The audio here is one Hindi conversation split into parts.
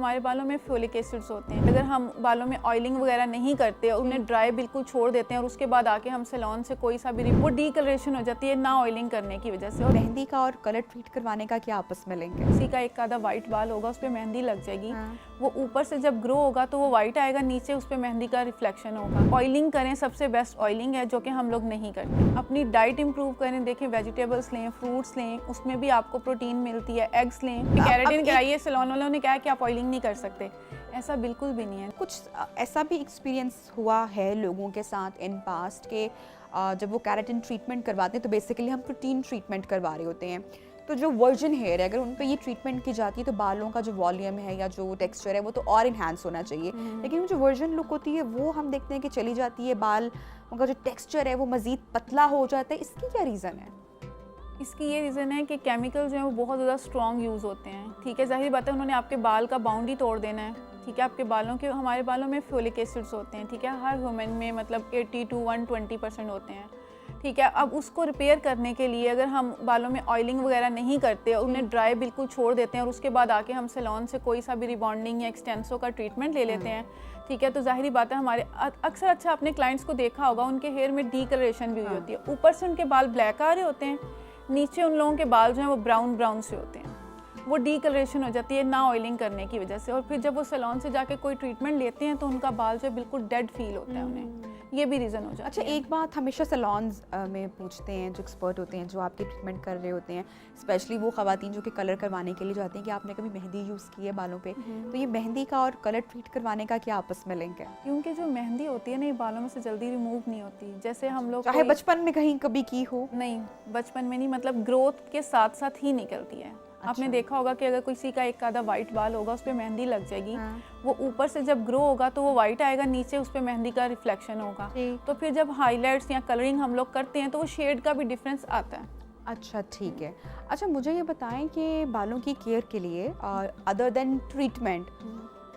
हमारे बालों में फोलिक एसिड्स होते हैं। अगर हम बालों में ऑयलिंग वगैरह नहीं करते और उन्हें ड्राई बिल्कुल छोड़ देते हैं और उसके बाद आके हम सैलून से कोई सा भी वो डीकलरेशन हो जाती है ना ऑयलिंग करने की वजह से। और मेहंदी का और कलर ट्रीट करवाने का क्या आपस में लिंक है? किसी का एक आधा वाइट बाल होगा, उस पर मेहंदी लग जाएगी, वो ऊपर से जब ग्रो होगा तो वो वाइट आएगा, नीचे उस पर मेहंदी का रिफ्लेक्शन होगा। ऑयलिंग करें, सबसे बेस्ट ऑयलिंग है जो कि हम लोग नहीं करते। अपनी डाइट इंप्रूव करें, देखिए वेजिटेबल्स लें, फ्रूट्स लें, उसमें भी आपको प्रोटीन मिलती है, एग्स लें। केराटिन कराइए, सैलून वालों ने कहा कि आप ऑयलिंग नहीं कर सकते, ऐसा बिल्कुल भी नहीं है। कुछ ऐसा भी एक्सपीरियंस हुआ है लोगों के साथ इन पास्ट के जब वो केराटिन ट्रीटमेंट करवाते हैं तो बेसिकली हम प्रोटीन ट्रीटमेंट करवा रहे होते हैं, तो जो वर्जिन हेयर है अगर उन पे ये ट्रीटमेंट की जाती है तो बालों का जो वॉल्यूम है या जो टेक्सचर है वो तो और इन्हांस होना चाहिए, लेकिन वो जो वर्जिन लुक होती है वो हम देखते हैं कि चली जाती है, बाल उनका जो टेक्सचर है वो मज़ीद पतला हो जाता है। इसकी क्या रीज़न है? इसकी ये रीज़न है कि केमिकल जो है वो बहुत ज़्यादा स्ट्रॉन्ग यूज़ होते हैं। ठीक है, जाहिर बात है उन्होंने आपके बाल का बाउंड्री तोड़ देना है। ठीक है, आपके बालों के, हमारे बालों में फोलिक एसिड्स होते हैं। ठीक है, हर ह्यूमन में मतलब 80 to 120% होते हैं। ठीक है, अब उसको रिपेयर करने के लिए अगर हम बालों में ऑयलिंग वगैरह नहीं करते और उन्हें ड्राई बिल्कुल छोड़ देते हैं और उसके बाद आके हम सैलून से कोई सा भी रिबॉन्डिंग या एक्सटेंसो का ट्रीटमेंट ले लेते हैं, ठीक है, तो जाहिर बात है हमारे अक्सर अच्छा अपने क्लाइंट्स को देखा होगा उनके हेयर में डीकलरेशन भी हुई होती है। ऊपर से उनके बाल ब्लैक आ रहे होते हैं, नीचे उन लोगों के बाल जो हैं वो ब्राउन ब्राउन से होते हैं, वो डीकलरेशन हो जाती है ना ऑयलिंग करने की वजह से। और फिर जब वो सैलून से जाके कोई ट्रीटमेंट लेते हैं तो उनका बाल जो है बिल्कुल डेड फील होता है उन्हें, ये भी रीज़न हो जाता है। अच्छा, एक बात हमेशा सैलून्स में पूछते हैं जो एक्सपर्ट होते हैं, जो आपके ट्रीटमेंट कर रहे होते हैं, स्पेशली वो ख़वातीन जो कि कलर करवाने के लिए जाती हैं, कि आपने कभी मेहंदी यूज़ की है बालों पे, तो ये मेहंदी का और कलर ट्रीट करवाने का क्या आपस में लिंक है? क्योंकि जो मेहंदी होती है ना, ये बालों में से जल्दी रिमूव नहीं होती। जैसे हम लोग चाहे बचपन में कहीं कभी की हो? नहीं, बचपन में नहीं, मतलब ग्रोथ के साथ साथ ही निकलती है। आपने देखा होगा कि अगर किसी का एक आधा वाइट बाल होगा, उस पर मेहंदी लग जाएगी, वो ऊपर से जब ग्रो होगा तो वो वाइट आएगा, नीचे उस पर मेहंदी का रिफ्लेक्शन होगा, तो फिर जब हाईलाइट्स या कलरिंग हम लोग करते हैं तो वो शेड का भी डिफरेंस आता है। अच्छा, ठीक है। अच्छा, मुझे ये बताएं कि बालों की केयर के लिए अदर देन ट्रीटमेंट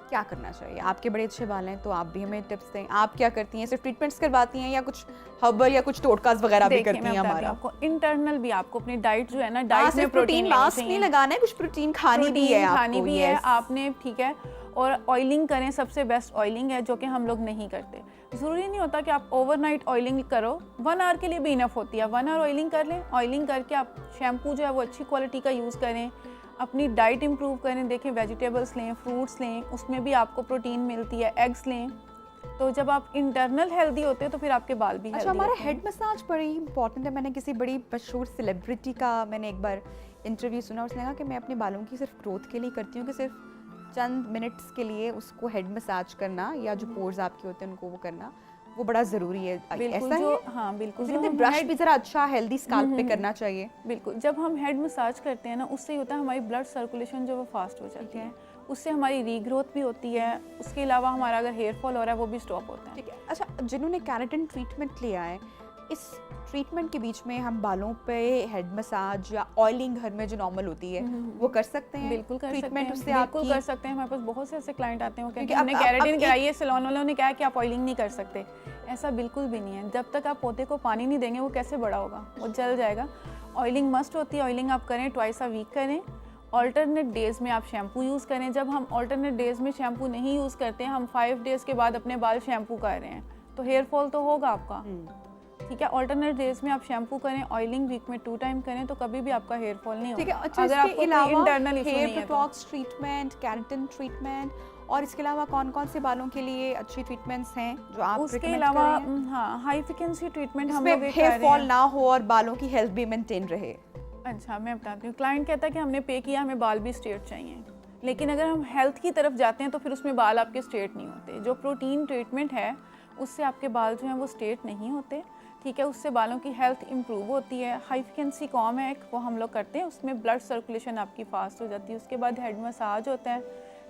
क्या करना चाहिए? आपके बड़े अच्छे बाल हैं तो आप भी हमें टिप्स दें। आप क्या करती हैं? सिर्फ ट्रीटमेंट्स करवाती हैं या कुछ हर्बल या कुछ टोटकास वगैरह भी करती हैं? हमारा आपको इंटरनल भी आपको अपनी डाइट जो है ना, डाइट में प्रोटीन मास्क नहीं लगाना है, कुछ प्रोटीन खानी भी है आपने, ठीक है। और ऑयलिंग करें, सबसे बेस्ट ऑयलिंग है जो कि हम लोग नहीं करते। ज़रूरी नहीं होता कि आप ओवरनाइट ऑयलिंग करो, 1 आवर के लिए भी इनफ होती है। 1 आवर ऑयलिंग कर लें, ऑयलिंग करके आप शैम्पू जो है वो अच्छी क्वालिटी का यूज़ करें, अपनी डाइट इंप्रूव करें, देखें वेजिटेबल्स लें, फ्रूट्स लें, उसमें भी आपको प्रोटीन मिलती है, एग्स लें, तो जब आप इंटरनल हेल्दी होते हैं तो फिर आपके बाल भी अच्छा, हमारा हेड मसाज बड़ी इंपॉर्टेंट है। मैंने किसी बड़ी मशहूर सेलिब्रिटी का मैंने एक बार इंटरव्यू सुना, उसने कहा कि मैं अपने बालों की सिर्फ ग्रोथ के लिए करती हूँ, कि सिर्फ चंद मिनट्स के लिए उसको हेड मसाज करना या जो पोर्स आपके होते हैं उनको वो करना वो बड़ा ज़रूरी है। ऐसा है? हाँ बिल्कुल, जो ब्रश भी ज़रा अच्छा हेल्दी स्काल्प पे करना चाहिए। बिल्कुल, जब हम हेड मसाज करते हैं ना, उससे ही होता है हमारी ब्लड सर्कुलेशन जो वो फास्ट हो जाती है, उससे हमारी रीग्रोथ भी होती है, उसके अलावा हमारा अगर हेयर फॉल हो रहा है वो भी स्टॉप होता है। ठीक है। अच्छा, जिन्होंने केराटिन ट्रीटमेंट लिया है, इस ट्रीटमेंट के बीच में हम बालों पे हेड मसाज या ऑयलिंग घर में जो नॉर्मल होती है वो कर सकते हैं? बिल्कुल कर सकते हैं, उससे बिल्कुल कर सकते हैं। हमारे पास बहुत से ऐसे क्लाइंट आते हैं वो कहते हैं हमने केराटिन कराई है, सैलून वालों ने कहा कि आप ऑयलिंग नहीं कर सकते। ऐसा बिल्कुल भी नहीं है। जब तक आप पौधे को पानी नहीं देंगे वो कैसे बड़ा होगा, वो जल जाएगा। ऑयलिंग मस्ट होती है, ऑयलिंग आप करें, ट्वाइस अ वीक करें। ऑल्टरनेट डेज़ में आप शैम्पू यूज़ करें। जब हम ऑल्टरनेट डेज़ में शैम्पू नहीं यूज़ करते हैं, हम 5 डेज़ के बाद अपने बाल शैम्पू कर रहे हैं तो हेयर फॉल तो होगा आपका। ठीक है, ऑल्टरनेट डेज में आप शैम्पू करें, ऑयलिंग वीक में 2 टाइम करें तो कभी भी आपका हेयर फॉल नहीं होगा। ठीक है। अच्छा, अगर आपको internal hair detox treatment, keratin treatment और इसके अलावा कौन कौन से बालों के लिए अच्छी ट्रीटमेंट्स हैं जो आप उसके अलावा हाँ, हाई फ्रीक्वेंसी ट्रीटमेंट हम लोग हेयर फॉल ना हो और बालों की हेल्थ भी मेंटेन रहे? अच्छा, मैं बताती हूँ। क्लाइंट कहता है कि हमने पे किया, हमें बाल भी स्ट्रेट चाहिए, लेकिन अगर हम हेल्थ की तरफ जाते हैं तो फिर उसमें बाल आपके स्ट्रेट नहीं होते। जो प्रोटीन ट्रीटमेंट है उससे आपके बाल जो हैं वो स्ट्रेट नहीं होते। ठीक है, उससे बालों की हेल्थ इंप्रूव होती है। हाई फ्रीक्वेंसी कॉम है, वो हम लोग करते हैं, उसमें ब्लड सर्कुलेशन आपकी फास्ट हो जाती है। उसके बाद हेड मसाज होता है,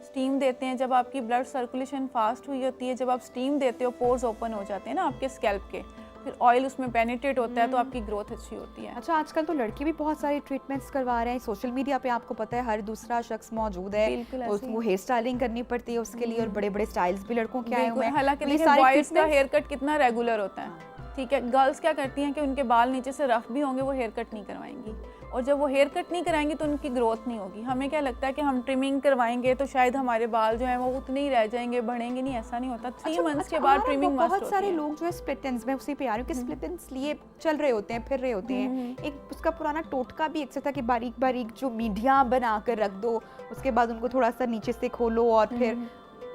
स्टीम देते हैं। जब आपकी ब्लड सर्कुलेशन फास्ट हुई होती है, जब आप स्टीम देते हो, पोर्स ओपन हो जाते हैं ना आपके स्कैल्प के, फिर ऑयल उसमें पेनिट्रेट होता है तो आपकी ग्रोथ अच्छी होती है। अच्छा, आजकल तो लड़के भी बहुत सारी ट्रीटमेंट्स करवा रहे हैं। सोशल मीडिया पे आपको पता है हर दूसरा शख्स मौजूद है, वो हेयर स्टाइलिंग करनी पड़ती है उसके लिए, और बड़े बड़े स्टाइल्स भी लड़कों के आए हुए हैं। हालांकि बॉयज का हेयर कट कितना रेगुलर होता है। ठीक है, गर्ल्स क्या करती हैं कि उनके बाल नीचे से रफ भी होंगे, वो हेयर कट नहीं करवाएंगी, और जब वो हेयर कट नहीं कराएंगे तो उनकी ग्रोथ नहीं होगी। हमें क्या लगता है कि हम ट्रिमिंग करवाएंगे तो शायद हमारे बाल जो हैं वो उतने ही रह जाएंगे, बढ़ेंगे नहीं, ऐसा नहीं होता। 3 मंथ्स के बाद हमारा ट्रिमिंग मस्ट बहुत होती सारे है। लोग जो है स्प्लिट एंड्स में उसी पे आ रहे हो कि स्प्लिट एंड्स लिए चल रहे होते हैं, फिर रहे होते हैं। एक उसका पुराना टोटका भी एक था कि बारीक बारीक जो मीडिया बना कर रख दो, उसके बाद उनको थोड़ा सा नीचे से खोलो और फिर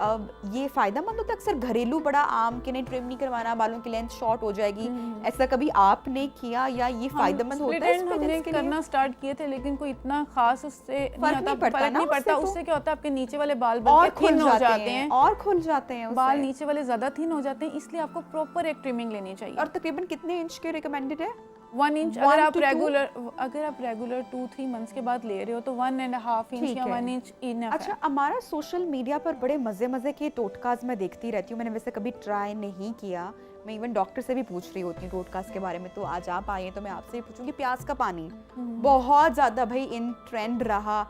अब ये फायदेमंद होता है। अक्सर घरेलू बड़ा आम कि नहीं ट्रिम नहीं करवाना, बालों की लेंथ शॉर्ट हो जाएगी, ऐसा कभी आपने किया या ये फायदेमंद होता है? हमने करना स्टार्ट किए थे लेकिन कोई इतना खास उससे फर्क नहीं पड़ता। उससे क्या होता है आपके नीचे वाले बाल और थिन हो जाते हैं और खुल जाते हैं बाल नीचे वाले ज्यादा थिन हो जाते हैं, इसलिए आपको प्रॉपर एक ट्रिमिंग लेनी चाहिए। और तकरीबन कितने इंच के रिकमेंडेड है? 1 इंच। अगर आप रेगुलर 2-3 मंथ्स के बाद ले रहे हो तो 1.5 इंच या 1 इंच इनफ है। अच्छा, हमारा सोशल मीडिया पर बड़े मजे के टोटकाज मैं देखती रहती हूँ, मैंने वैसे कभी ट्राई नहीं किया। मैं इवन डॉक्टर से भी पूछ रही होती हूँ टोटकाज के बारे में, तो आज आप आए हैं तो मैं आपसे भी पूछूंगी। प्याज का पानी बहुत ज्यादा भाई इन ट्रेंड रहा,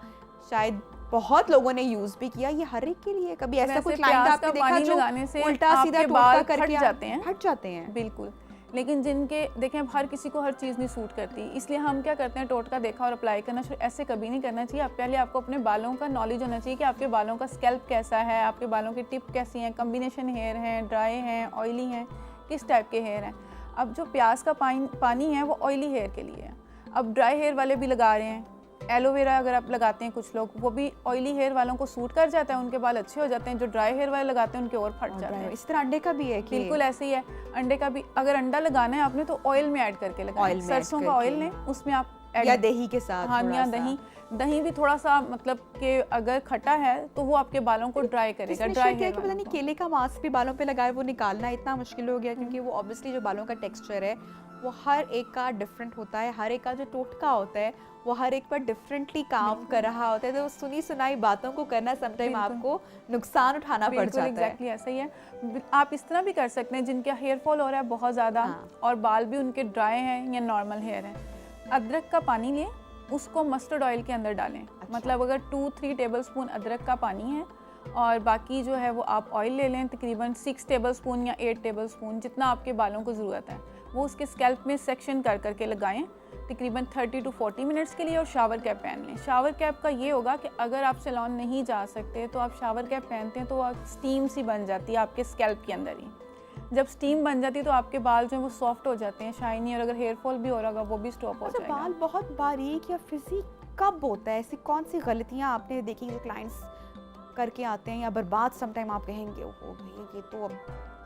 शायद बहुत लोगों ने यूज भी किया। ये हर एक के लिए कभी ऐसा कोई क्लाइंट आपने देखा जो उल्टा सीधा टोटका करके फट जाते हैं? बिल्कुल, लेकिन जिनके देखें हर किसी को हर चीज़ नहीं सूट करती, इसलिए हम क्या करते हैं टोटका देखा और अप्लाई करना शुरू। ऐसे कभी नहीं करना चाहिए। आप पहले आपको अपने बालों का नॉलेज होना चाहिए कि आपके बालों का स्कैल्प कैसा है, आपके बालों की टिप कैसी है, कम्बिनेशन हेयर हैं, ड्राई हैं, ऑयली हैं, किस टाइप के हेयर हैं। अब जो प्याज का पानी है वो ऑयली हेयर के लिए है। अब ड्राई हेयर वाले भी लगा रहे हैं, एलोवेरा अगर आप लगाते हैं कुछ लोग, वो भी ऑयली हेयर वालों को सूट कर जाता है, उनके बाल अच्छे हो जाते हैं। जो ड्राई हेयर वाले लगाते हैं उनके और फट जाते हैं। इस तरह अंडे का भी है कि बिल्कुल ऐसे ही है। अंडे का भी अगर अंडा लगाना है आपने तो ऑयल में ऐड करके लगाएं। सरसों का ऑयल लें, उसमें आप या दही के साथ। हाँ, या दही भी थोड़ा सा, मतलब कि अगर खट्टा है तो वो आपके बालों को ड्राई करेगा। ड्राई हेयर पता नहीं केले का मास्क भी बालों पे लगाए, वो निकालना इतना मुश्किल हो गया क्योंकि वो ऑब्वियसली जो बालों का टेक्सचर है वो हर एक का डिफरेंट होता है, हर एक का जो टोटका होता है वो हर एक पर डिफरेंटली काम कर रहा होता है। तो सुनी सुनाई बातों को करना समटाइम आपको नुकसान उठाना पड़ जाता है। एग्जैक्टली ऐसा ही है। आप इस तरह भी कर सकते हैं जिनका हेयर फॉल हो रहा है बहुत ज़्यादा और बाल भी उनके ड्राई हैं या नॉर्मल हेयर है। अदरक का पानी लें, उसको मस्टर्ड ऑयल के अंदर डालें। मतलब अगर 2-3 टेबलस्पून अदरक का पानी है और बाकी जो है वो आप ऑयल ले लें, तकरीबन 6 टेबलस्पून या 8 टेबलस्पून, जितना आपके बालों को ज़रूरत है वो उसके स्कैल्प में सेक्शन कर करके लगाएं तकरीबन 30 to 40 मिनट्स के लिए। और शावर कैप पहन लें। शावर कैप का ये होगा कि अगर आप सैलून नहीं जा सकते तो आप शावर कैप पहनते हैं तो वो स्टीम सी बन जाती है आपके स्कैल्प के अंदर ही। जब स्टीम बन जाती है तो आपके बाल जो है वो सॉफ्ट हो जाते हैं, शाइनी, और अगर हेयर फॉल भी हो रहा होगा वो भी स्टॉप हो जाएगा। बाल बहुत बारीक या फ्रिजी कब होता है? ऐसी कौन सी गलतियां आपने देखी जो क्लाइंट्स करके आते हैं या बर्बाद समटाइम आप कहेंगे ओ भाई ये तो अब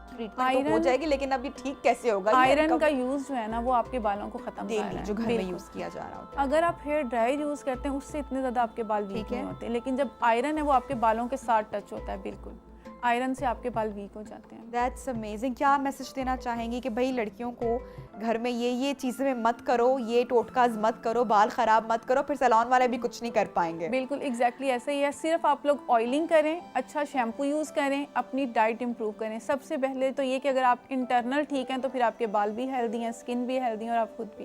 ट्रीटमेंट तो हो जाएगी लेकिन अब ये ठीक कैसे होगा? आयरन का यूज जो है ना वो आपके बालों को खत्म कर रहा है, जो घर में यूज किया जा रहा होता है। अगर आप हेयर ड्रायर यूज करते हैं उससे इतने ज्यादा आपके बाल वीक नहीं होते, लेकिन जब आयरन है वो आपके बालों के साथ टच होता है, बिल्कुल आयरन से आपके बाल वीक हो जाते हैं। That's amazing. क्या मैसेज देना चाहेंगी कि भाई लड़कियों को घर में ये चीज़ें में मत करो, ये टोटकाज मत करो, बाल ख़राब मत करो, फिर सैलून वाले भी कुछ नहीं कर पाएंगे? बिल्कुल एग्जैक्टली ऐसा ही है। सिर्फ आप लोग ऑयलिंग करें, अच्छा शैम्पू यूज़ करें, अपनी डाइट इंप्रूव करें। सबसे पहले तो ये कि अगर आप इंटरनल ठीक हैं तो फिर आपके बाल भी हेल्दी हैं, स्किन भी हेल्दी है और आप खुद भी